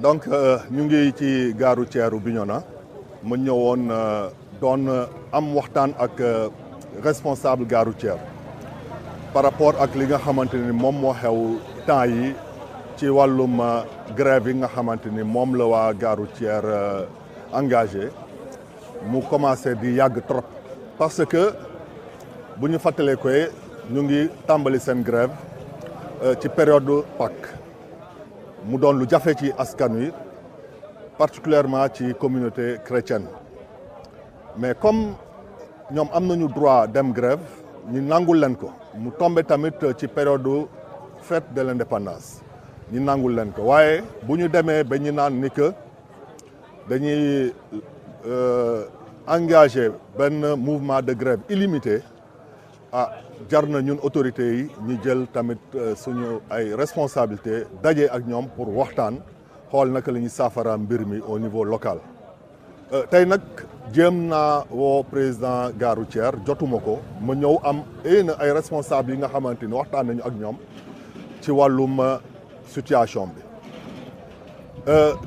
donc ñu ngi ci gare routière Bignona ma ñëwoon doon am waxtaan ak responsable gare routière par rapport ak li nga xamante ni moom moo xew temps yi ci wàllum grève yi nga xamante ni moom la waa gare routière engagé mu commencé di yàgg trop parce que bu ñu fàttalee koy ñu ngi tàmbali seen grève ci période Pâques mu doon lu jafe ci askan wi particulièrement ci communauté chrétienne mais comme ñoom am nañu droit dem grève ñu nangul leen ko mu tombé tamit ci période fête de l'indépendance ñu nangul leen ko waaye bu ñu demee ba ñu naan ni que dañuy engagé benn mouvement de grève illimité jar na ñun autorités yi ñu jël tamit suñu ay responsabilité daje ak ñoom pour waxtaan xool naka la ñuy saafara mbir mi au niveau local. tey nag jéem naa woo président gare routière jotuma ko ma ñëw am ay responsables yi nga xamante ni waxtaan nañu ak ñoom ci wàllum situation bi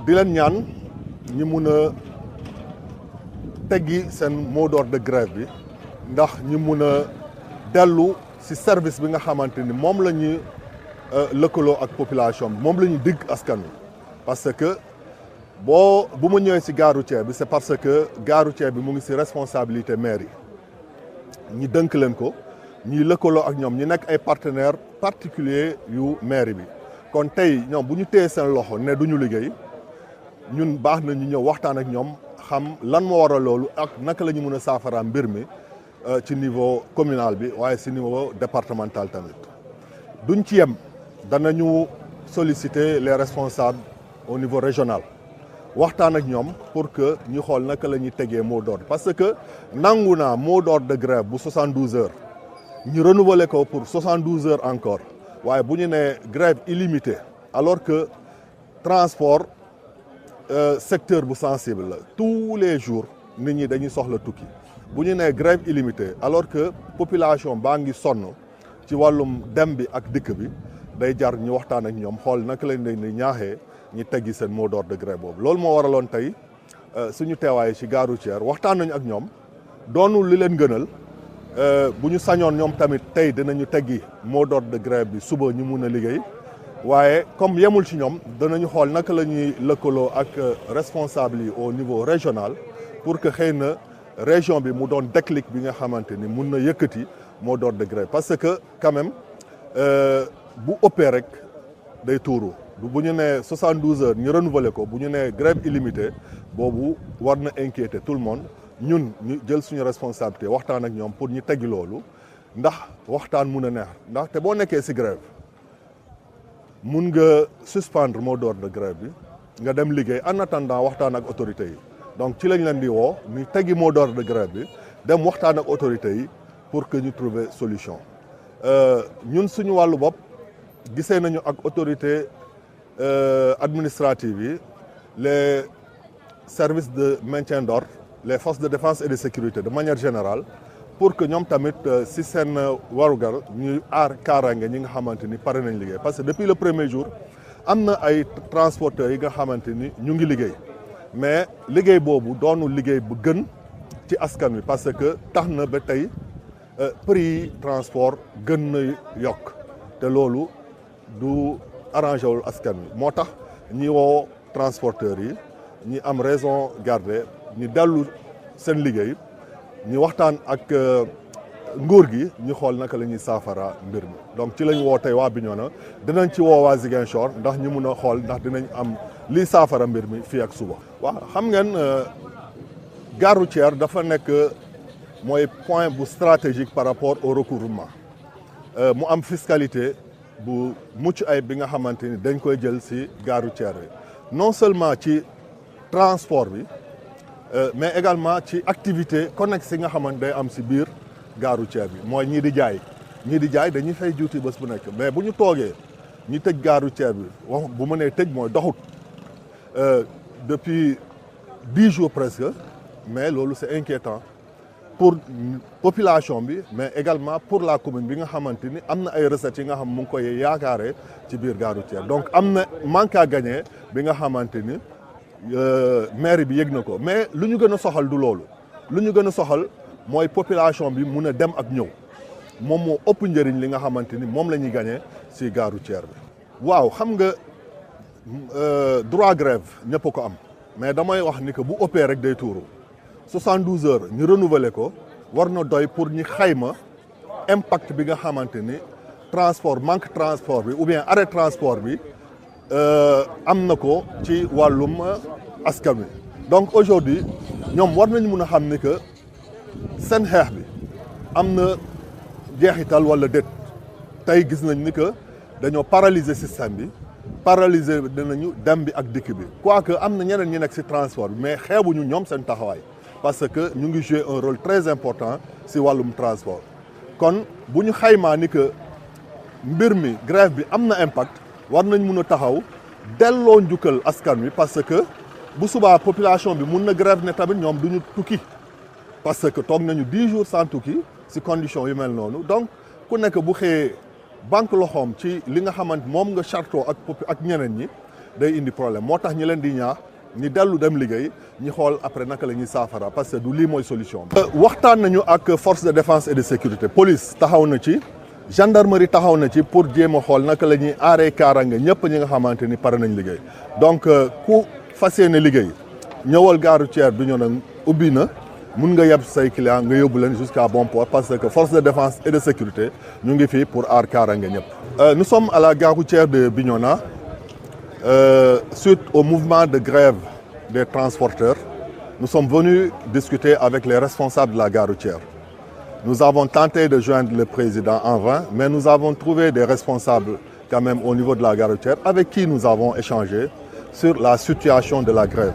di leen ñaan ñi mun a teggi seen mot d'ordre de grève bi ndax ñi mun a dellu ci service bi nga xamante ni moom la ñuy lëkkaloo ak population bi moom la ñuy digg askan wi parce que bu ma ñëwee ci gare routière bi c'est parce que gare routière bi mu ngi ci responsabilité maire yi ñi dënk leen ko ñuy lëkkaloo ak ñoom ñi nekk ay partenaires particuliers yu maire bi kon tey ñoom bu ñu téye seen loxo ne du ñu liggéey ñun baax na ñu ñëw waxtaan ak ñoom xam lan moo waral loolu ak naka la ñu mën a saafara mbir mi ci niveau communal bi waaye ci niveau départemental tamit duñ ci yem danañu solliciter les responsables au niveau régional waxtaan ak ñoom pour que ñu xool naka la ñuy tegee mot d'ordre parce que nangu naa mot d'ordre de grève bu 72 heures ñu renouveler ko pour 72 heures encore waaye bu ñu nee grève illimitée alors que transport secteur bu sensible la tous les jours nit ñi dañuy soxla tukki bu ñu nee grève illimitée alors que population baa ngi sonn ci wàllum dem bi ak dikk bi day jar ñu waxtaan ak ñoom xool naka lañ leen di ñaaxee ñi teggi seen mot d'ordre de grève boobu loolu moo waraloon tey suñu teewaay ci gare routière waxtaan nañu ak ñoom doonul li leen gënal bu ñu sañoon ñoom tamit tey dinañu teggi mot d'ordre de grève bi suba ñu mun a liggéey waaye comme yemul ci ñoom danañu xool naka la ñuy lëkkaloo ak responsable yi au niveau régional pour que xëy na région bi mu doon déclic bi nga xamante ni mun na yëkkati mot d'ordre de grève parce que quand même bu ëppee rek day tuuru bu ñu nee 72 heures ñu renouveler ko bu ñu nee grève illimitée boobu war na inquiéter tout le monde ñun ñu jël suñu responsabilité waxtaan ak ñoom pour ñu teggi loolu ndax waxtaan mun a neex ndax te boo nekkee ci grève mun nga suspendre mot d'ordre de grève bi nga dem liggéey en attendant waxtaan ak autorités yi donc ci lañ leen di woo ñu teggi mot d'ordre de grève bi dem waxtaan ak autorités yi pour que ñu trouver solution ñun suñu wàllu bopp gisee nañu ak autorité administrative yi les services de maintien d'ordre les forces de défense et de sécurité de manière générale pour que ñoom tamit si seen warugar ñuy aar kaaraange ñi nga xamante ni pare nañ liggéey parce que depuis le premier jour am na ay transporteurs yi nga xamante ni ñu ngi liggéey mais liggéey boobu doonul liggéey bu gën ci askan wi parce que tax na ba tey prix transport gën na yokk te loolu du arrangé wul askan wi moo tax ñi woo transporteurs yi ñi am raison garder ñu dellu seen liggéey ñu waxtaan ak nguur gi ñu xool naka la ñuy saafara mbir mi donc ci lañ woo tey waa Bignona dinañ ci woo waa Ziguinchor ndax ñu mun a xool ndax dinañ am lii saafara mbir mi fii ak suba. waaw xam ngeen gare routière dafa nekk mooy point bu stratégique par rapport au recouvrement mu am fiscalité bu mucc ay bi nga xamante ni dañ koy jël ci gare routière bi non seulement ci transport bi mais également ci activité connexe yi nga xamante day am ci biir gare routière bi mooy ñii di jaay dañuy fay juuti bés bu nekk mais bu ñu toogee ñi tëj gare routière bi wax bu mënee tëj mooy doxut depuis 10 jours presque mais loolu c'est inquiétant pour population bi mais également pour la commune bi nga xamante ni am na ay recettes yi nga xam mu ngi koy yaakaare ci biir gare routière donc am na manque à gagner bi nga xamante ni mairie bi yëg na ko mais lu ñu gën a soxal du loolu lu ñu gën a soxal mooy population bi mun a dem ak ñëw moom moo ëpp njëriñ li nga xamante ni moom la ñuy gagner ci gare routière bi. waaw xam nga droit grève ñëpp ko am mais damay wax ni que bu ëppee rek day tuuru 72 heures ñu renouveler ko war na doy pour ñu xayma impact bi nga xamante ni transport manque transport bi ou bien arrêt transport bi am na ko ci wàllum askan wi. donc aujourd'hui ñoom war nañu mun a xam ni que seen xeex bi am na jeexital wala déet tey gis nañ ni que dañoo paralyser système bi paralyser dinañu dem bi ak dikk bi quoique am na ñeneen ñi nekk ci transport bi mais xeebuñu ñoom seen taxawaay parce que ñu ngi jouer un rôle très important ci wàllum transport kon bu ñu xaymaa ni que mbir mi grève bi am na impact war nañ mun a taxaw delloo njukkal askan wi parce que bu subaa population bi mun na grève ne tamit ñoom duñu tukki parce que toog nañu 10 jours sans tukki ci condition yu mel noonu donc ku nekk bu xëyee banque loxoom ci li nga xamante moom nga chartoo ak ñeneen ñi day indi problème moo tax ñi leen di ñaax ñi dellu dem liggéey ñi xool après naka la ñuy saafara parce que du lii mooy solution bi. waxtaan nañu ak force de défense et de sécurité police taxaw na ci gendarmerie taxaw na ci pour jéem a xool naka la ñuy aaree kaaraange ñëpp ñi nga xamante ni pare nañ liggéey donc ku fas yéene liggéey ñëwal gare routière bi ñu ne ubbi na mun nga yeb say client nga yóbbu leen jusqu'à bon port parce que force de défense et de sécurité ñu ngi fii pour aar kaaraange ñëpp. Nous sommes à la gare routière de Bignona suite au mouvement de grève des transporteurs. Nous sommes venus discuter avec les responsables de la gare routière. Nous avons tenté de joindre le président en vain, mais nous avons trouvé des responsables quand même au niveau de la gare routière avec qui nous avons échangé sur la situation de la grève.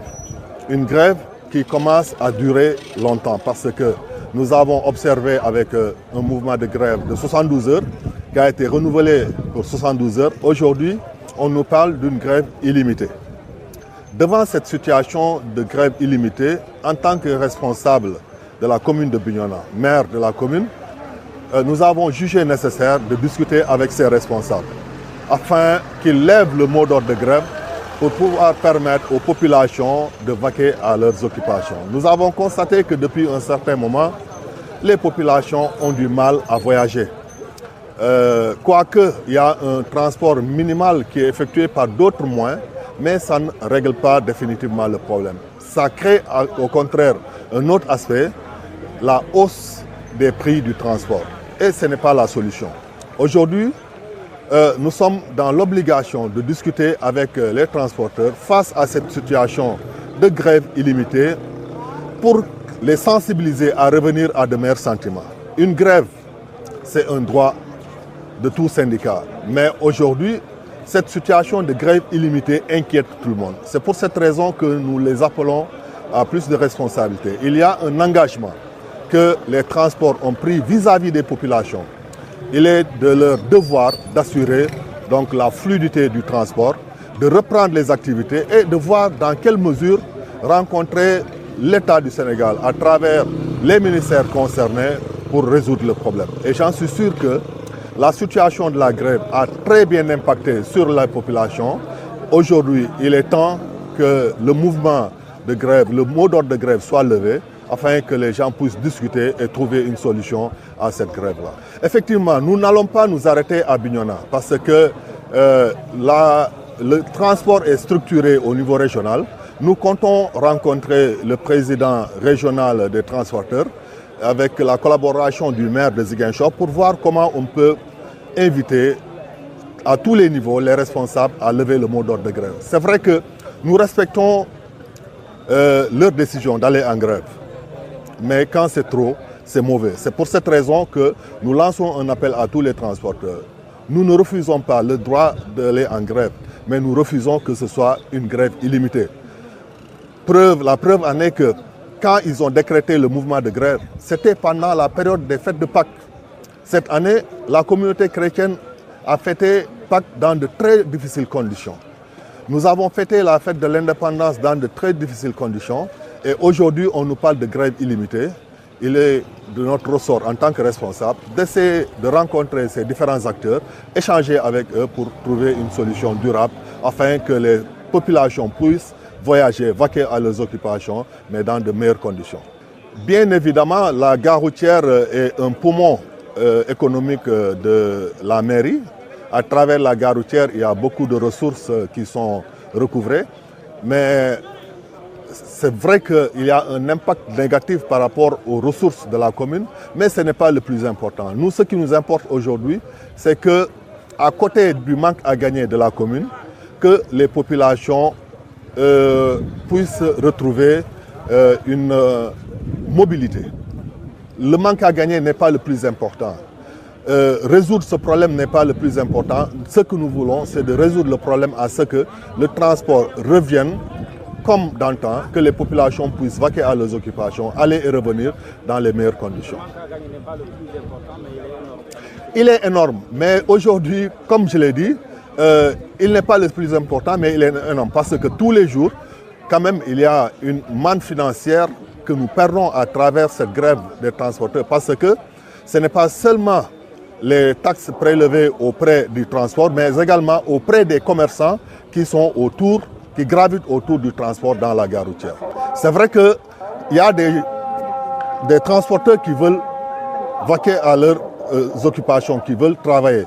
Une grève qui commence à durer longtemps parce que nous avons observé avec un mouvement de grève de 72 heures qui a été renouvelé pour 72 heures. Aujourd'hui, on nous parle d'une grève illimitée. Devant cette situation de grève illimitée, en tant que responsable de la commune de Bignona, maire de la commune, nous avons jugé nécessaire de discuter avec ces responsables afin qu'ils lèvent le mot d'ordre de grève pour pouvoir permettre aux populations de vaquer à leurs occupations. Nous avons constaté que depuis un certain moment, les populations ont du mal à voyager. Quoique il y a un transport minimal qui est effectué par d'autres moyens, mais ça ne règle pas définitivement le problème. Ça crée au contraire un autre aspect, la hausse des prix du transport. Et ce n'est pas la solution. Aujourd'hui, nous sommes dans l'obligation de discuter avec les transporteurs face à cette situation de grève illimitée pour les sensibiliser à revenir à de meilleurs sentiments. Une grève, c'est un droit de tout syndicat. Mais aujourd'hui, cette situation de grève illimitée inquiète tout le monde. C'est pour cette raison que nous les appelons à plus de responsabilité. Il y a un engagement que les transports ont pris vis-à-vis des populations. Il est de leur devoir d'assurer donc la fluidité du transport, de reprendre les activités et de voir dans quelle mesure rencontrer l'État du Sénégal à travers les ministères concernés pour résoudre le problème. Et j'en suis sûr que la situation de la grève a très bien impacté sur la population. Aujourd'hui, il est temps que le mouvement de grève, le mot d'ordre de grève soit levé afin que les gens puissent discuter et trouver une solution à cette grève-là. Effectivement, nous n'allons pas nous arrêter à Bignona parce que le transport est structuré au niveau régional. Nous comptons rencontrer le président régional des transporteurs avec la collaboration du maire de Ziguinchor pour voir comment on peut inviter à tous les niveaux les responsables à lever le mot d'ordre de grève. C'est vrai que nous respectons leur décision d'aller en grève. Mais quand c'est trop, c'est mauvais. C'est pour cette raison que nous lançons un appel à tous les transporteurs. Nous ne refusons pas le droit d'aller en grève, mais nous refusons que ce soit une grève illimitée. La preuve en est que quand ils ont décrété le mouvement de grève, c'était pendant la période des fêtes de Pâques. Cette année, la communauté chrétienne a fêté Pâques dans de très difficiles conditions. Nous avons fêté la fête de l'indépendance dans de très difficiles conditions et aujourd'hui, on nous parle de grève illimitée. il est de notre ressort en tant que responsable d'essayer de rencontrer ces différents acteurs, échanger avec eux pour trouver une solution durable afin que les populations puissent voyager, vaquer à leurs occupations, mais dans de meilleures conditions. Bien évidemment, la gare routière est un poumon économique de la mairie. À travers la gare routière, il y a beaucoup de ressources qui sont recouvrées, mais c'est vrai qu'il y a un impact négatif par rapport aux ressources de la commune, mais ce n'est pas le plus important. Nous, ce qui nous importe aujourd'hui, c'est qu'à côté du manque à gagner de la commune, que les populations puissent retrouver une mobilité. Le manque à gagner n'est pas le plus important. Résoudre ce problème n'est pas le plus important. Ce que nous voulons, c'est de résoudre le problème à ce que le transport revienne comme dans le temps, que les populations puissent vaquer à leurs occupations, aller et revenir dans les meilleures conditions. Le manque à gagner n'est pas le plus important, mais il est énorme. Mais aujourd'hui, comme je l'ai dit, il n'est pas le plus important, mais il est énorme. Parce que tous les jours, quand même, il y a une manne financière que nous perdons à travers cette grève des transporteurs. Parce que ce n'est pas seulement les taxes prélevées auprès du transport, mais également auprès des commerçants qui sont autour, qui gravitent autour du transport dans la gare routière. C'est vrai qu'il y a des transporteurs qui veulent vaquer à leurs occupations, qui veulent travailler.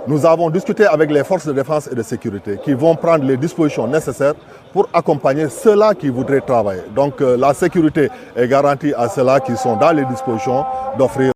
Nous avons discuté avec les forces de défense et de sécurité qui vont prendre les dispositions nécessaires pour accompagner ceux-là qui voudraient travailler. Donc la sécurité est garantie à ceux-là qui sont dans les dispositions d'offrir